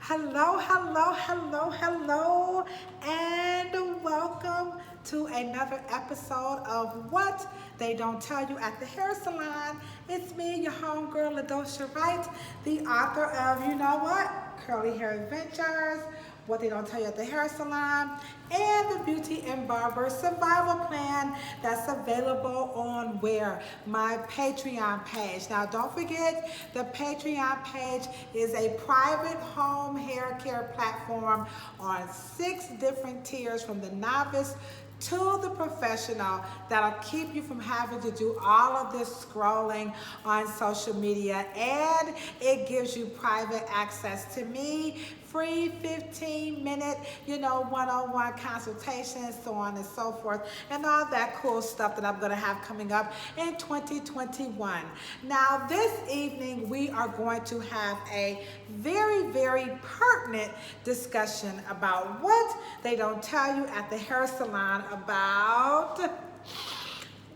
Hello, hello, hello, hello, and welcome to another episode of What They Don't Tell You at the Hair Salon. It's me, your homegirl, LaDosha Wright, the author of, you know what? Curly Hair Adventures, What They Don't Tell You at the Hair Salon, and the Beauty and Barber Survival Plan that's available on where? My Patreon page. Now don't forget, the Patreon page is a private home hair care platform on 6 different tiers from the novice to the professional that'll keep you from having to do all of this scrolling on social media, and it gives you private access to me, free 15-minute, one-on-one consultations, so on and so forth, and all that cool stuff that I'm going to have coming up in 2021. Now, this evening, we are going to have a very, very pertinent discussion about what they don't tell you at the hair salon about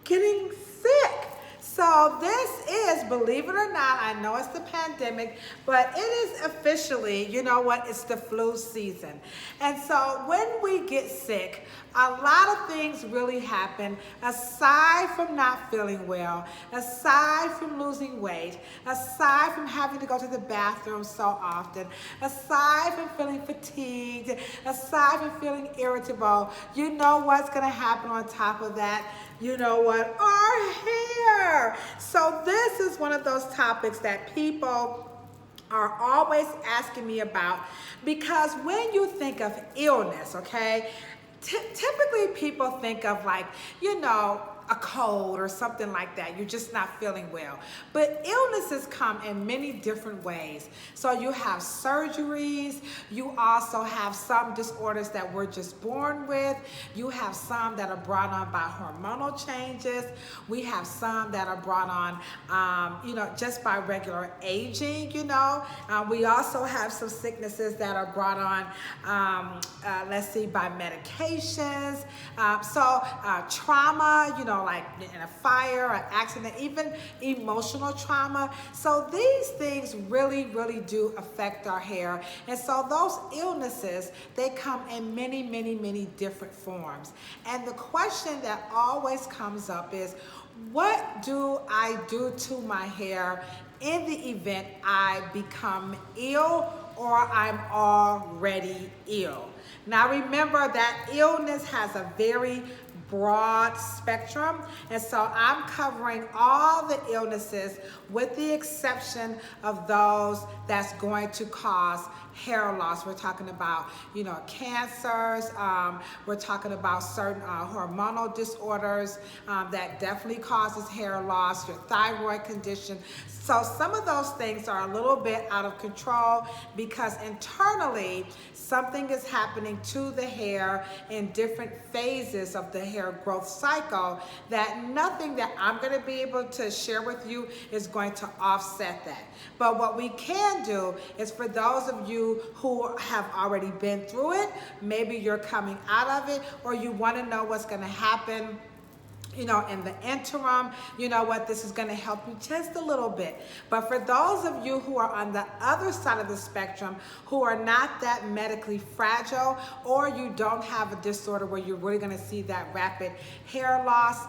getting sick. So this is, believe it or not, I know it's the pandemic, but it is officially, it's the flu season. And so when we get sick, a lot of things really happen aside from not feeling well, aside from losing weight, aside from having to go to the bathroom so often, aside from feeling fatigued, aside from feeling irritable. You know what's going to happen on top of that? You know what? Our hair. So this is one of those topics that people are always asking me about, because when you think of illness, okay, typically people think of a cold or something like that. You're just not feeling well. But illnesses come in many different ways. So you have surgeries. You also have some disorders that we're just born with. You have some that are brought on by hormonal changes. We have some that are brought on, just by regular aging, We also have some sicknesses that are brought on, by medications. Trauma, like in a fire, an accident, even emotional trauma. So these things really, really do affect our hair. And so those illnesses, they come in many, many, many different forms. And the question that always comes up is, what do I do to my hair in the event I become ill or I'm already ill? Now remember that illness has a very broad spectrum, and so I'm covering all the illnesses with the exception of those that's going to cause hair loss. We're talking about, cancers. We're talking about certain hormonal disorders that definitely causes hair loss, your thyroid condition. So some of those things are a little bit out of control because internally something is happening to the hair in different phases of the hair growth cycle that nothing that I'm going to be able to share with you is going to offset that. But what we can do is, for those of you who have already been through it, maybe you're coming out of it, or you want to know what's going to happen in the interim, this is going to help you just a little bit. But for those of you who are on the other side of the spectrum, who are not that medically fragile, or you don't have a disorder where you're really going to see that rapid hair loss,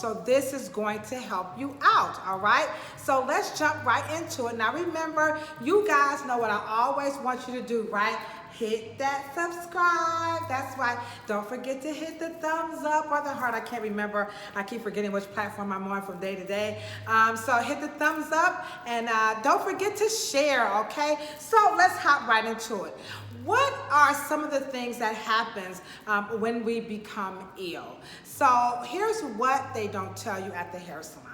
so this is going to help you out, all right? So let's jump right into it. Now remember, you guys know what I always want you to do, right? Hit that subscribe. That's right. Don't forget to hit the thumbs up or the heart. I can't remember. I keep forgetting which platform I'm on from day to day. So hit the thumbs up, and don't forget to share, okay? So let's hop right into it. What are some of the things that happens when we become ill? So here's what they don't tell you at the hair salon.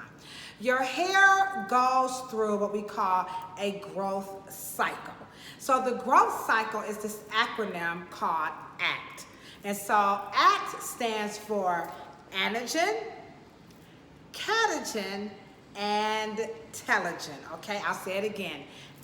Your hair goes through what we call a growth cycle. So the growth cycle is this acronym called ACT. And so ACT stands for anagen, catagen, and telogen. Okay, I'll say it again.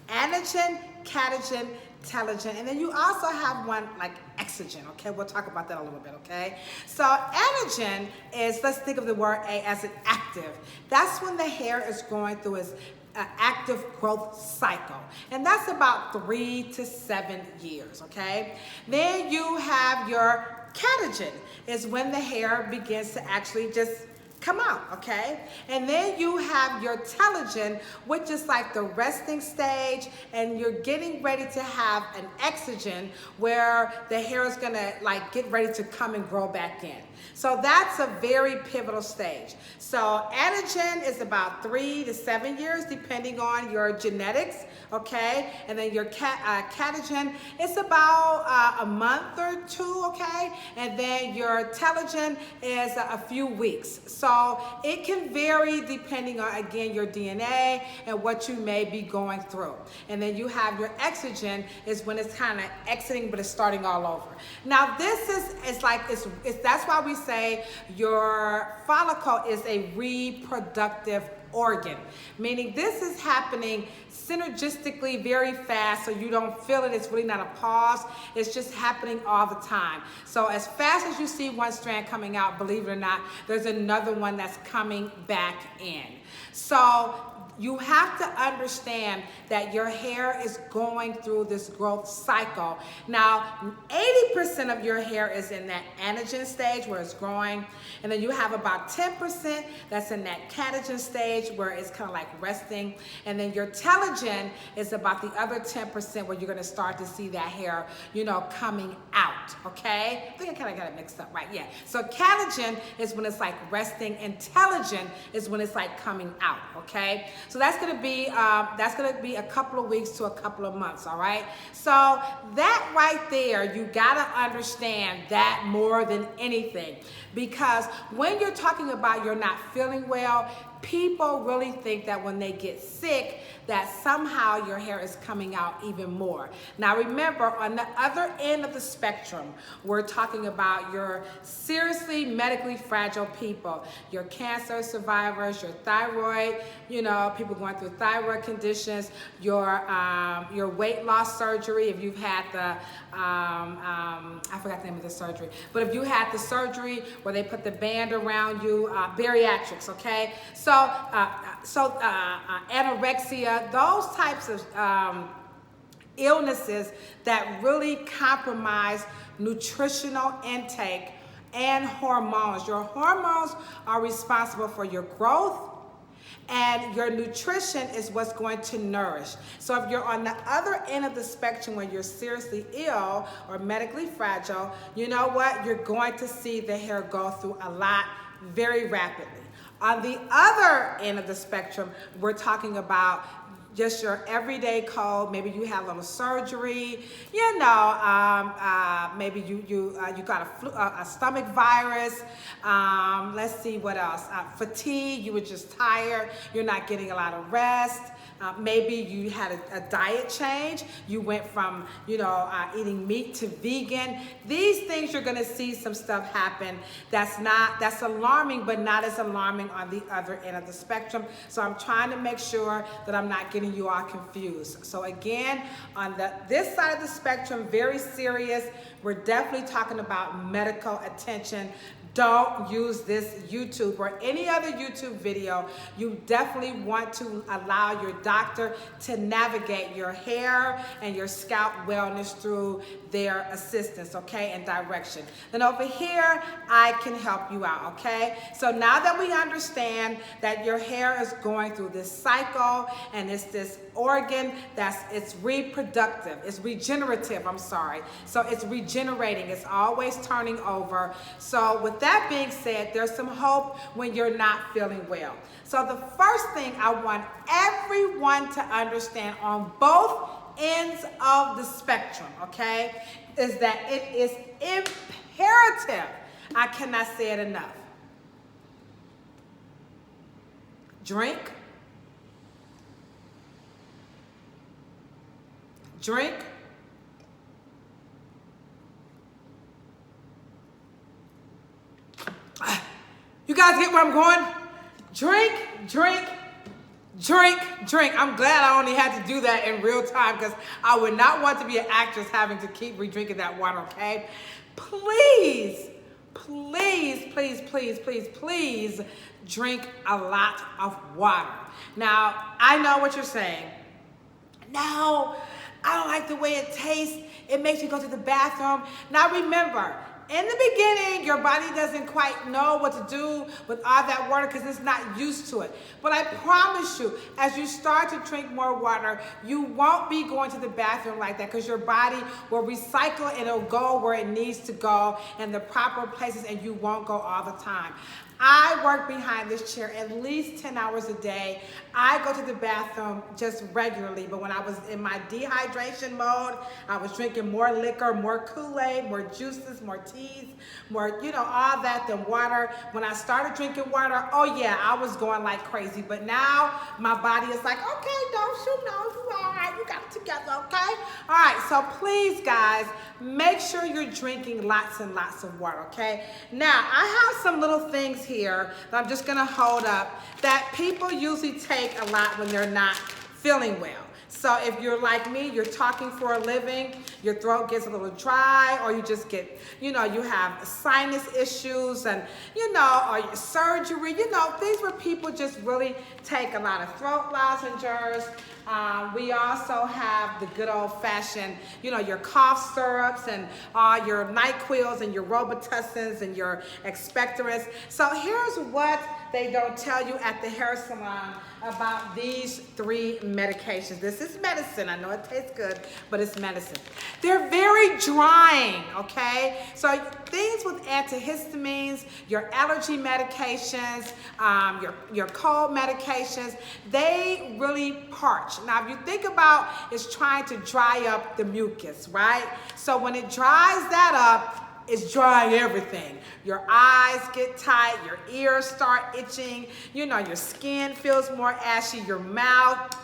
Anagen, catagen, telogen, and then you also have one like exogen. Okay, we'll talk about that a little bit. Okay, so anagen is, let's think of the word A as an active. That's when the hair is going through its active growth cycle, and that's about 3 to 7 years, okay? Then you have your catagen, is when the hair begins to actually just come out, okay? And then you have your telogen, which is like the resting stage, and you're getting ready to have an exogen where the hair is gonna like get ready to come and grow back in. So that's a very pivotal stage. So anagen is about 3 to 7 years, depending on your genetics, okay? And then your catagen is about a month or 2, okay? And then your telogen is a few weeks. So it can vary depending on, again, your DNA and what you may be going through. And then you have your exogen, is when it's kind of exiting, but it's starting all over. Now this is like, that's why we say your follicle is a reproductive organ, meaning this is happening synergistically very fast, so you don't feel it. It's really not a pause. It's just happening all the time. So as fast as you see one strand coming out, believe it or not, there's another one that's coming back in. So you have to understand that your hair is going through this growth cycle. Now, 80% of your hair is in that anagen stage where it's growing, and then you have about 10% that's in that catagen stage where it's kind of like resting, and then your telogen is about the other 10% where you're gonna start to see that hair, you know, coming out, okay? I think I kind of got it mixed up, right? Yeah. So catagen is when it's like resting, and telogen is when it's like coming out, okay? So that's gonna be a couple of weeks to a couple of months, all right? So that right there, you gotta understand that more than anything, because when you're talking about you're not feeling well, people really think that when they get sick, that somehow your hair is coming out even more. Now remember, on the other end of the spectrum, we're talking about your seriously medically fragile people, your cancer survivors, your thyroid, you know, people going through thyroid conditions, your weight loss surgery, if you've had the, I forgot the name of the surgery, but if you had the surgery where they put the band around you, bariatrics, okay? So anorexia, those types of illnesses that really compromise nutritional intake and hormones. Your hormones are responsible for your growth, and your nutrition is what's going to nourish. So if you're on the other end of the spectrum where you're seriously ill or medically fragile, you know what? You're going to see the hair go through a lot very rapidly. On the other end of the spectrum, we're talking about just your everyday cold. Maybe you had a little surgery, you know, maybe you got a stomach virus. Let's see what else. Fatigue, you were just tired, you're not getting a lot of rest. Maybe you had a diet change. You went from, you know, eating meat to vegan. These things, you're gonna see some stuff happen that's alarming, but not as alarming on the other end of the spectrum. So I'm trying to make sure that I'm not getting you all confused. So again, on this side of the spectrum, very serious. We're definitely talking about medical attention. Don't use this YouTube or any other YouTube video. You definitely want to allow your doctor to navigate your hair and your scalp wellness through their assistance, okay, and direction. Then over here, I can help you out, okay? So now that we understand that your hair is going through this cycle and it's this organ it's reproductive, it's regenerative, I'm sorry. So it's regenerating, it's always turning over. So with that being said, there's some hope when you're not feeling well. So the first thing I want everyone to understand on both ends of the spectrum, okay, is that it is imperative, I cannot say it enough, drink, you guys get where I'm going? Drink. I'm glad I only had to do that in real time, because I would not want to be an actress having to keep re-drinking that water, okay? Please please, please, please, please, please drink a lot of water. Now, I know what you're saying. No, I don't like the way it tastes. It makes me go to the bathroom. Now remember, in the beginning, your body doesn't quite know what to do with all that water because it's not used to it. But I promise you, as you start to drink more water, you won't be going to the bathroom like that because your body will recycle and it'll go where it needs to go in the proper places, and you won't go all the time. I work behind this chair at least 10 hours a day. I go to the bathroom just regularly, but when I was in my dehydration mode, I was drinking more liquor, more Kool-Aid, more juices, more teas, more, all that than water. When I started drinking water, oh yeah, I was going like crazy. But now my body is like, okay, don't you know, you all right, you got it together, okay? All right, so please, guys, make sure you're drinking lots and lots of water, okay? Now, I have some little things here that I'm just gonna hold up that people usually take a lot when they're not feeling well. So if you're like me, you're talking for a living, your throat gets a little dry, or you just get, you have sinus issues and, or your surgery, things where people just really take a lot of throat lozenges. We also have the good old-fashioned, your cough syrups and your NyQuils and your Robitussin and your expectorants. So here's what they don't tell you at the hair salon about these 3 medications. This is medicine. I know it tastes good, but it's medicine. They're very drying, okay? So things with antihistamines, your allergy medications, your cold medications, they really parch. Now, if you think about it's trying to dry up the mucus, right? So when it dries that up, it's drying everything. Your eyes get tight, your ears start itching, your skin feels more ashy, your mouth,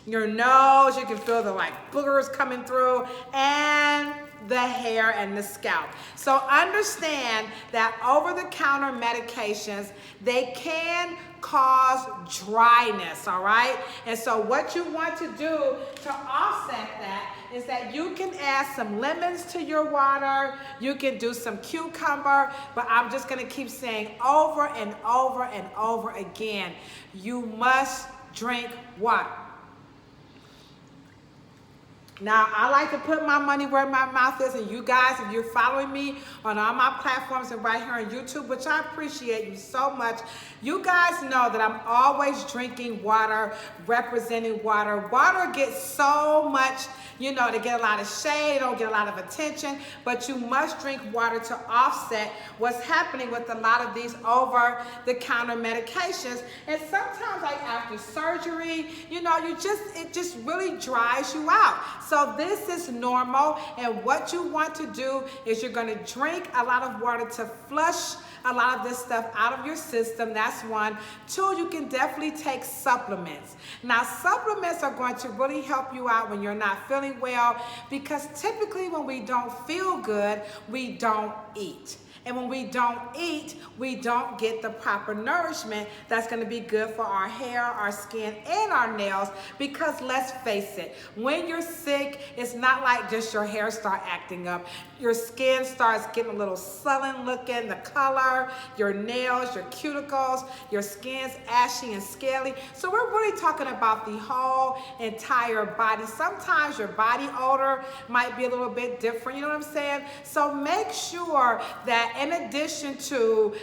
your nose, you can feel the boogers coming through, and the hair and the scalp. So understand that over-the-counter medications, they can cause dryness, all right? And so what you want to do to offset that is that you can add some lemons to your water, you can do some cucumber, but I'm just gonna keep saying over and over and over again, you must drink water. Now, I like to put my money where my mouth is, and you guys, if you're following me on all my platforms and right here on YouTube, which I appreciate you so much, you guys know that I'm always drinking water, representing water. Water gets so much, they get a lot of shade, don't get a lot of attention, but you must drink water to offset what's happening with a lot of these over-the-counter medications. And sometimes, like after surgery, it just really dries you out. So this is normal, and what you want to do is you're going to drink a lot of water to flush a lot of this stuff out of your system. That's 1. 2, you can definitely take supplements. Now, supplements are going to really help you out when you're not feeling well, because typically when we don't feel good, we don't eat. And when we don't eat, we don't get the proper nourishment that's going to be good for our hair, our skin, and our nails. Because let's face it, when you're sick, it's not like just your hair start acting up. Your skin starts getting a little sullen looking, the color, your nails, your cuticles, your skin's ashy and scaly. So we're really talking about the whole entire body. Sometimes your body odor might be a little bit different, you know what I'm saying? So make sure that in addition to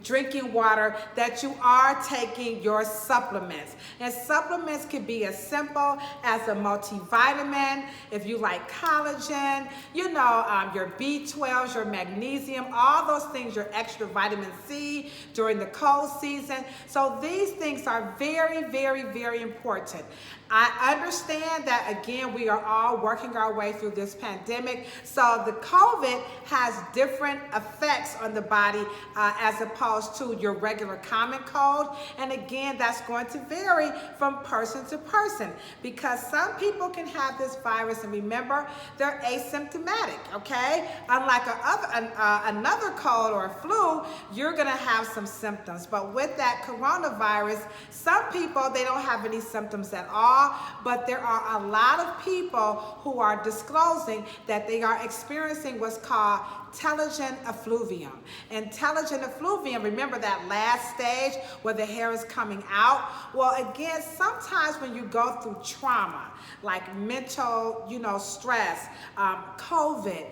drinking water, that you are taking your supplements. And supplements can be as simple as a multivitamin, if you like collagen, your B12s, your magnesium, all those things, your extra vitamin C during the cold season. So these things are very, very, very important. I understand that, again, we are all working our way through this pandemic. So the COVID has different effects on the body as opposed to your regular common cold. And again, that's going to vary from person to person, because some people can have this virus, and remember, they're asymptomatic, okay? Unlike another cold or a flu, you're gonna have some symptoms. But with that coronavirus, some people, they don't have any symptoms at all. all, but there are a lot of people who are disclosing that they are experiencing what's called telogen effluvium. And telogen effluvium, remember that last stage where the hair is coming out? Well, again, sometimes when you go through trauma, like mental, stress, COVID,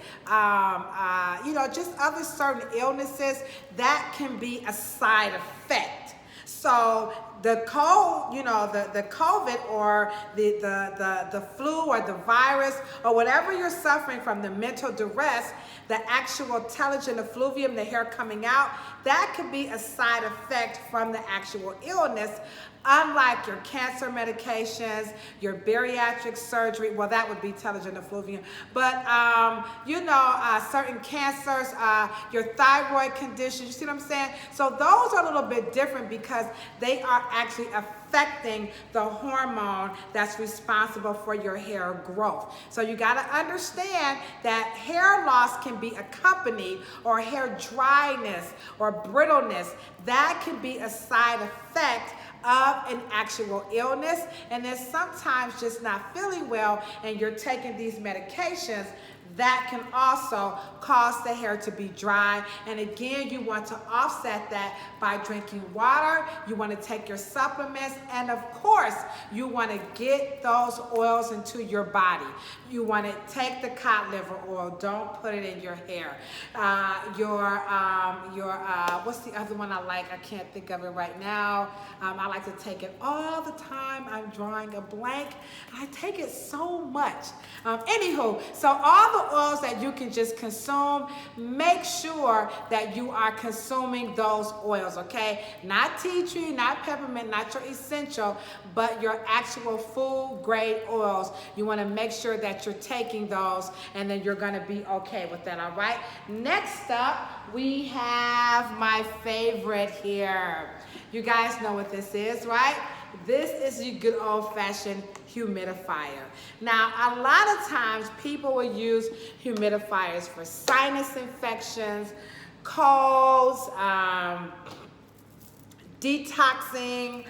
just other certain illnesses, that can be a side effect. So the cold, the COVID or the flu or the virus or whatever you're suffering from, the mental duress, the actual telogen effluvium, the hair coming out, that could be a side effect from the actual illness. Unlike your cancer medications, your bariatric surgery, well, that would be telogen effluvium, but certain cancers, your thyroid conditions, you see what I'm saying? So those are a little bit different because they are actually affecting the hormone that's responsible for your hair growth. So you got to understand that hair loss can be accompanied, or hair dryness or brittleness, that can be a side effect of an actual illness. And then sometimes just not feeling well and you're taking these medications, that can also cause the hair to be dry. And again, you want to offset that by drinking water. You want to take your supplements, and of course, you want to get those oils into your body. You want to take the cod liver oil. Don't put it in your hair. What's the other one I like? I can't think of it right now. I like to take it all the time. I'm drawing a blank. I take it so much. Anywho, so all the oils that you can just consume, make sure that you are consuming those oils, okay? Not tea tree, not peppermint, not your essential, but your actual food grade oils. You want to make sure that you're taking those, and then you're going to be okay with that, all right? Next up, we have my favorite here. You guys know what this is, right? This is your good old-fashioned humidifier. Now, a lot of times people will use humidifiers for sinus infections, colds, detoxing,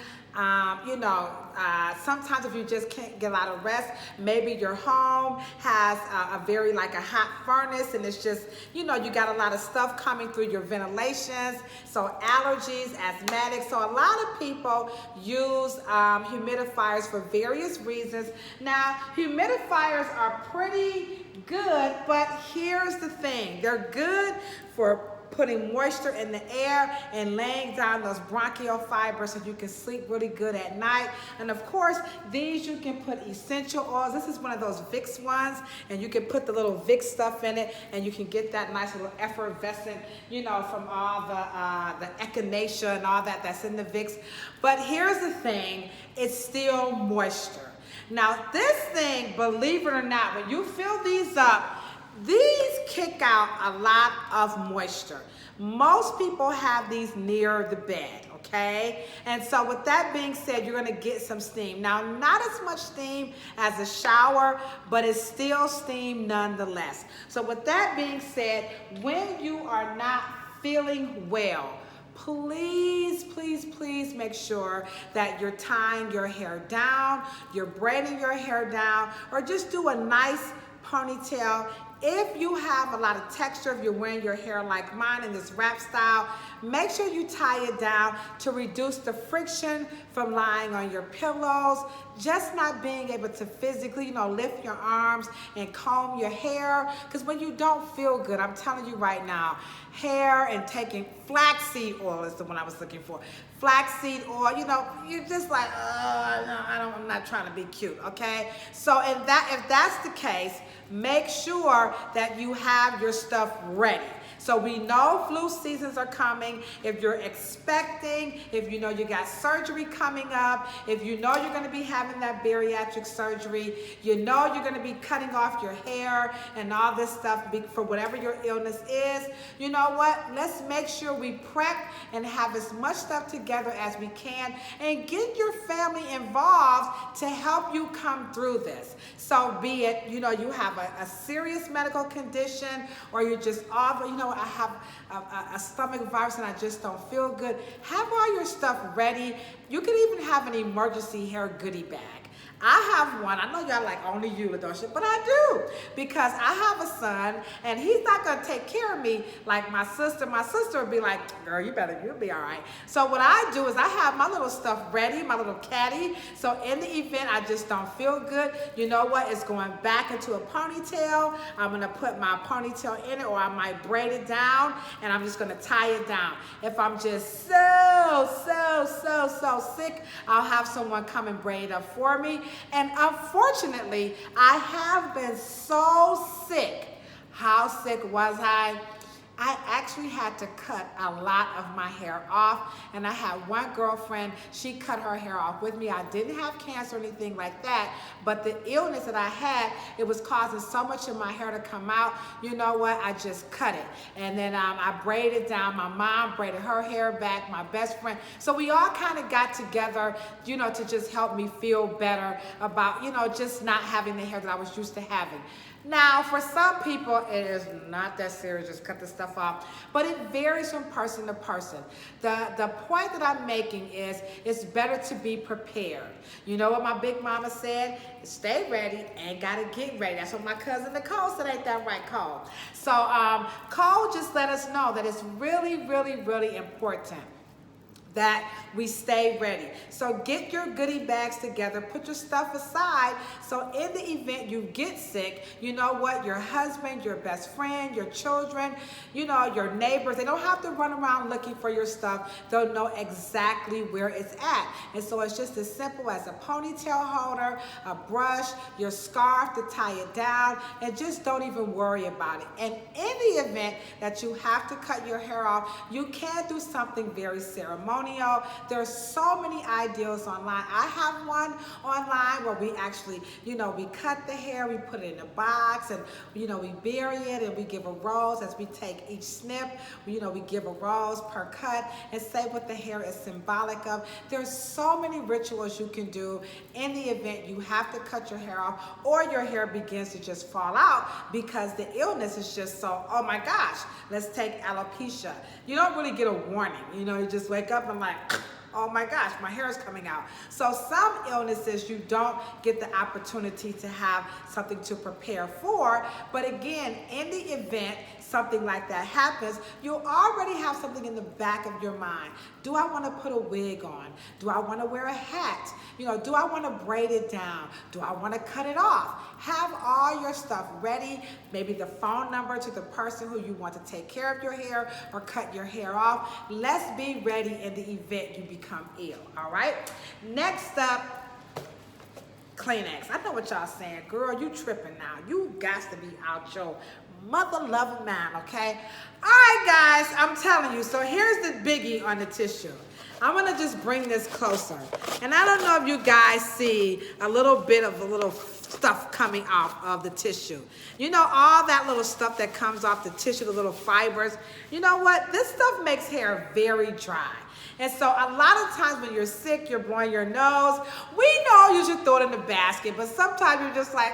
sometimes if you just can't get a lot of rest, maybe your home has a hot furnace, and it's just, you got a lot of stuff coming through your ventilations, so allergies, asthmatics. So a lot of people use humidifiers for various reasons. Now, humidifiers are pretty good, but here's the thing. They're good for putting moisture in the air and laying down those bronchial fibers so you can sleep really good at night. And of course, these you can put essential oils. This is one of those Vicks ones, and you can put the little Vicks stuff in it, and you can get that nice little effervescent, from all the echinacea and all that's in the Vicks. But here's the thing, it's still moisture. Now this thing, believe it or not, when you fill these up, these kick out a lot of moisture. Most people have these near the bed, okay? And so with that being said, you're gonna get some steam. Now, not as much steam as a shower, but it's still steam nonetheless. So with that being said, when you are not feeling well, please, please, please make sure that you're tying your hair down, you're braiding your hair down, or just do a nice ponytail. If you have a lot of texture, if you're wearing your hair like mine in this wrap style, make sure you tie it down to reduce the friction from lying on your pillows, just not being able to physically, lift your arms and comb your hair. Because when you don't feel good, I'm telling you right now, hair and taking flaxseed oil is the one I was looking for. Flaxseed oil, you're just like, no, I'm not trying to be cute, okay? So if that's the case, make sure that you have your stuff ready. So we know flu seasons are coming. If you're expecting, if you know you got surgery coming up, if you know you're going to be having that bariatric surgery, you know you're going to be cutting off your hair and all this stuff for whatever your illness is, you know what? Let's make sure we prep and have as much stuff together as we can, and get your family involved to help you come through this. So be it, you have a serious medical condition, or you're just off, I have a stomach virus and I just don't feel good. Have all your stuff ready. You can even have an emergency hair goodie bag. I have one. I know y'all like only you, LaDosha, but I do. Because I have a son, and he's not going to take care of me like my sister. My sister would be like, girl, you'll be all right. So what I do is I have my little stuff ready, my little caddy. So in the event I just don't feel good, you know what? It's going back into a ponytail. I'm going to put my ponytail in it, or I might braid it down, and I'm just going to tie it down. If I'm just so sick, I'll have someone come and braid it up for me. And unfortunately, I have been so sick. How sick was I? I actually had to cut a lot of my hair off, and I had one girlfriend, she cut her hair off with me. I didn't have cancer or anything like that, but the illness that I had, it was causing so much of my hair to come out. You know what? I just cut it, and then I braided down. My mom braided her hair back, my best friend. So we all kind of got together, you know, to just help me feel better about, you know, just not having the hair that I was used to having. Now, for some people, it is not that serious, just cut the stuff off, but it varies from person to person. The point that I'm making is it's better to be prepared. You know what my big mama said? Stay ready and gotta get ready. That's what my cousin Nicole said, ain't that right, Cole? So Cole just let us know that it's really, really, really important that we stay ready. So get your goodie bags together, put your stuff aside, so in the event you get sick, you know what, your husband, your best friend, your children, you know, your neighbors, they don't have to run around looking for your stuff. They'll know exactly where it's at. And so it's just as simple as a ponytail holder, a brush, your scarf to tie it down, and just don't even worry about it. And in the event that you have to cut your hair off, you can do something very ceremonial. There's so many ideas online. I have one online where we actually, you know, we cut the hair, we put it in a box, and, you know, we bury it, and we give a rose as we take each snip. You know, we give a rose per cut and say what the hair is symbolic of. There's so many rituals you can do in the event you have to cut your hair off, or your hair begins to just fall out because the illness is just so, oh my gosh. Let's take alopecia. You don't really get a warning. You know, you just wake up and like, oh my gosh, my hair is coming out. So some illnesses you don't get the opportunity to have something to prepare for. But again, in the event something like that happens, you already have something in the back of your mind. Do I want to put a wig on? Do I want to wear a hat? You know, do I want to braid it down? Do I want to cut it off? Have all your stuff ready, maybe the phone number to the person who you want to take care of your hair or cut your hair off. Let's be ready in the event you become ill, all right? Next up, Kleenex. I know what y'all saying, girl, you tripping now. You got to be out your mother loving mind, okay? All right, guys, I'm telling you. So here's the biggie on the tissue. I'm gonna just bring this closer. And I don't know if you guys see a little bit of a little stuff coming off of the tissue. You know, all that little stuff that comes off the tissue, the little fibers. You know what? This stuff makes hair very dry. And so a lot of times when you're sick, you're blowing your nose, we know you should throw it in the basket, but sometimes you're just like,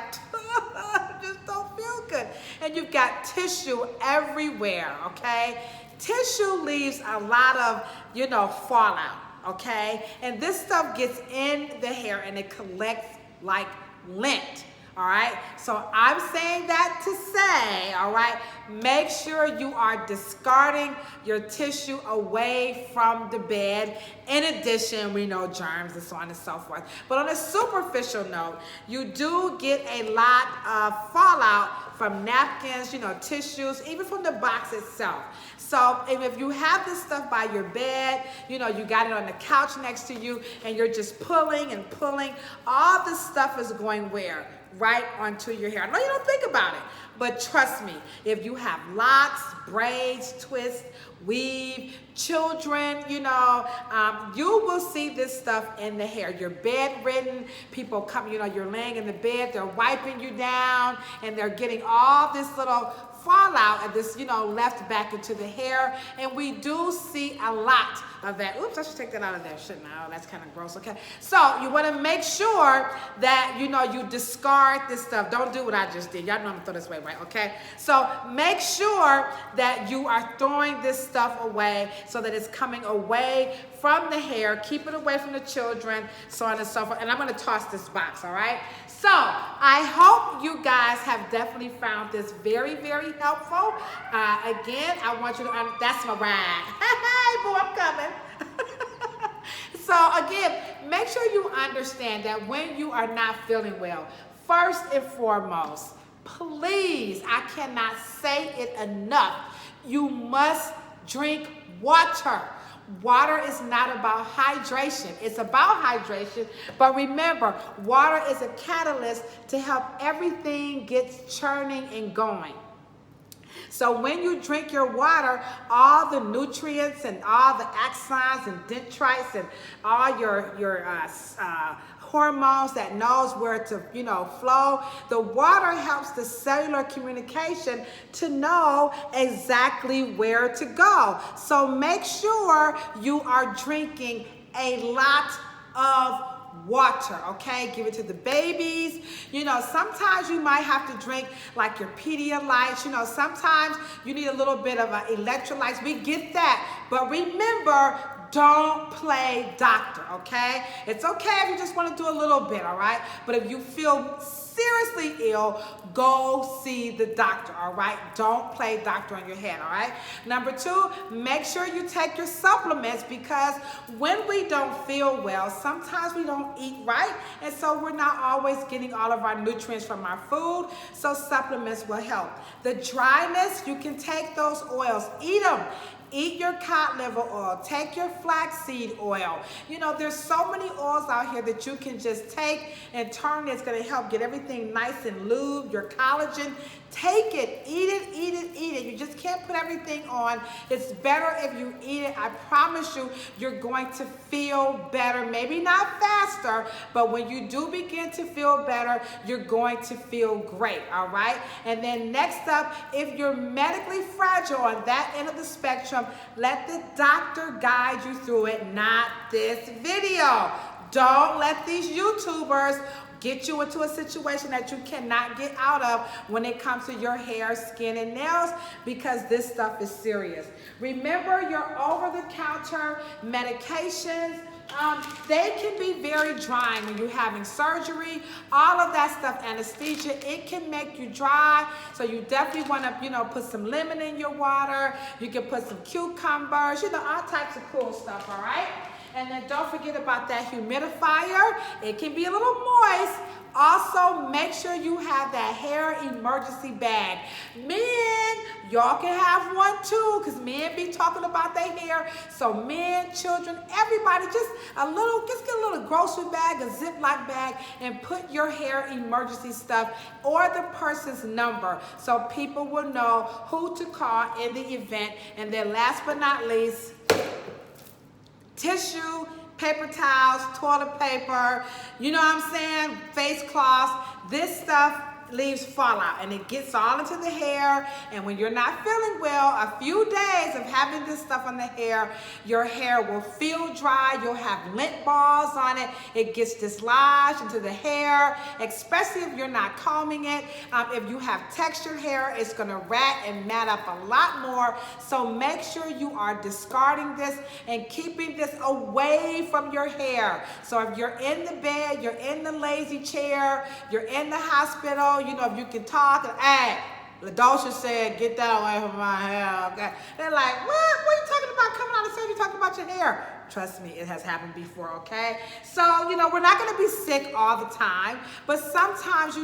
just don't feel good. And you've got tissue everywhere, okay? Tissue leaves a lot of, you know, fallout, okay? And this stuff gets in the hair and it collects like lint. All right, so I'm saying that to say, all right, make sure you are discarding your tissue away from the bed. In addition, we know germs and so on and so forth. But on a superficial note, you do get a lot of fallout from napkins, you know, tissues, even from the box itself. So if you have this stuff by your bed, you know, you got it on the couch next to you, and you're just pulling and pulling, all this stuff is going where? Right onto your hair. I know you don't think about it, but trust me, if you have locks, braids, twists, weave, children, you know, you will see this stuff in the hair. You're bedridden, people come, you know, you're laying in the bed, they're wiping you down, and they're getting all this little fallout and this, you know, left back into the hair. And we do see a lot of that. Oops, I should take that out of there, shouldn't I? Oh, that's kind of gross, okay? So you want to make sure that, you know, you discard this stuff. Don't do what I just did. Y'all know I'm going to throw this away, right? Okay? So make sure that you are throwing this stuff away so that it's coming away from the hair. Keep it away from the children, so on and so forth. And I'm going to toss this box, all right? So I hope you guys have definitely found this very, very helpful. Again, I want you to, that's my ride. Hey, boy, I'm coming. So again, make sure you understand that when you are not feeling well, first and foremost, please, I cannot say it enough, you must drink water. Water is not about hydration. It's about hydration, but remember, water is a catalyst to help everything get churning and going. So when you drink your water, all the nutrients and all the axons and dendrites and all your hormones that knows where to, flow. The water helps the cellular communication to know exactly where to go. So make sure you are drinking a lot of water, okay? Give it to the babies. Sometimes you might have to drink like your Pedialytes. Sometimes you need a little bit of electrolytes. We get that. But remember, don't play doctor, okay? It's okay if you just want to do a little bit, all right? But if you feel seriously ill, go see the doctor, all right? Don't play doctor on your head, all right? Number 2, make sure you take your supplements, because when we don't feel well, sometimes we don't eat right, and so we're not always getting all of our nutrients from our food, so supplements will help. The dryness, you can take those oils, eat them. Eat your cod liver oil, take your flaxseed oil. There's so many oils out here that you can just take and turn. It's going to help get everything nice and lubed, your collagen. Take it, eat it, eat it, eat it. You just can't put everything on. It's better if you eat it. I promise you, you're going to feel better. Maybe not faster, but when you do begin to feel better, you're going to feel great, all right? And then next up, if you're medically fragile on that end of the spectrum, let the doctor guide you through it, not this video. Don't let these YouTubers get you into a situation that you cannot get out of when it comes to your hair, skin, and nails, because this stuff is serious. Remember, your over-the-counter medications, they can be very drying when you're having surgery. All of that stuff, anesthesia, it can make you dry. So you definitely want to, put some lemon in your water. You can put some cucumbers, all types of cool stuff, all right? And then don't forget about that humidifier. It can be a little moist. Also, make sure you have that hair emergency bag. Men, y'all can have one too, because men be talking about their hair. So men, children, everybody, just get a little grocery bag, a Ziploc bag, and put your hair emergency stuff or the person's number so people will know who to call in the event. And then last but not least, tissue, paper towels, toilet paper, face cloths. This stuff leaves fallout and it gets all into the hair, and when you're not feeling well, a few days of having this stuff on the hair, your hair will feel dry. You'll have lint balls on it. It gets dislodged into the hair, especially if you're not combing it. If you have textured hair, it's going to rat and mat up a lot more. So make sure you are discarding this and keeping this away from your hair. So if you're in the bed, you're in the lazy chair, you're in the hospital, if you can talk, and hey, LaDosha said, get that away from my hair, okay? They're like, what? What are you talking about? Coming out and saying you're talking about your hair. Trust me, it has happened before, okay? So, we're not going to be sick all the time, but sometimes,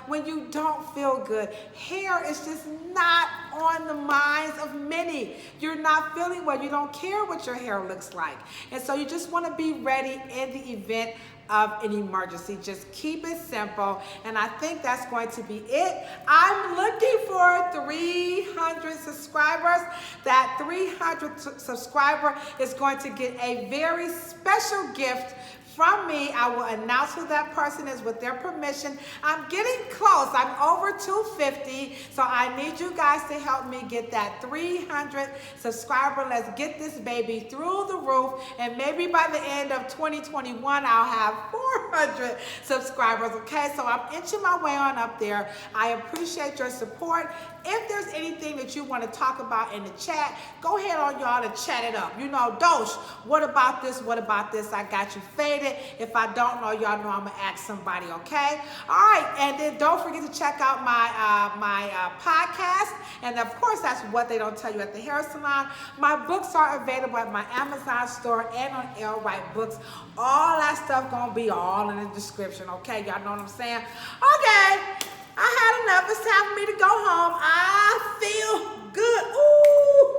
when you don't feel good, hair is just not on the minds of many. You're not feeling well. You don't care what your hair looks like. And so you just want to be ready in the event of an emergency. Just keep it simple, and I think that's going to be it. I'm looking for 300 subscribers. That 300 subscriber is going to get a very special gift from me. I will announce who that person is with their permission. I'm getting close. I'm over 250, so I need you guys to help me get that 300 subscriber. Let's get this baby through the roof, and maybe by the end of 2021, I'll have 400 subscribers, okay? So I'm inching my way on up there. I appreciate your support. If there's anything that you want to talk about in the chat, go ahead on y'all to chat it up. You know, Dosh, what about this? What about this? I got you faded. If I don't know, y'all know I'm going to ask somebody, okay? All right, and then don't forget to check out my podcast. And of course, that's What They Don't Tell You at the Hair Salon. My books are available at my Amazon store and on L Wright Books. All that stuff going to be all in the description, okay? Y'all know what I'm saying? Okay. I had enough. It's time for me to go home. I feel good. Ooh,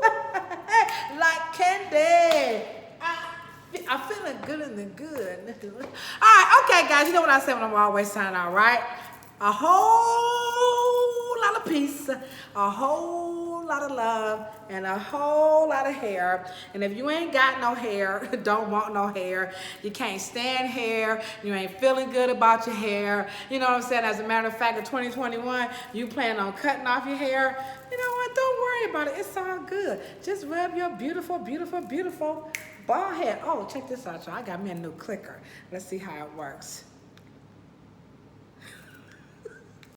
like candy. I'm feeling good in the good. All right, okay, guys. You know what I say when I'm always signing out, right? A whole lot of peace, a whole lot of love, and a whole lot of hair. And if you ain't got no hair, don't want no hair, you can't stand hair, you ain't feeling good about your hair, you know what I'm saying? As a matter of fact, in 2021, you plan on cutting off your hair, you know what? Don't worry about it. It's all good. Just rub your beautiful, beautiful, beautiful bald head. Oh, check this out, y'all. I got me a new clicker. Let's see how it works.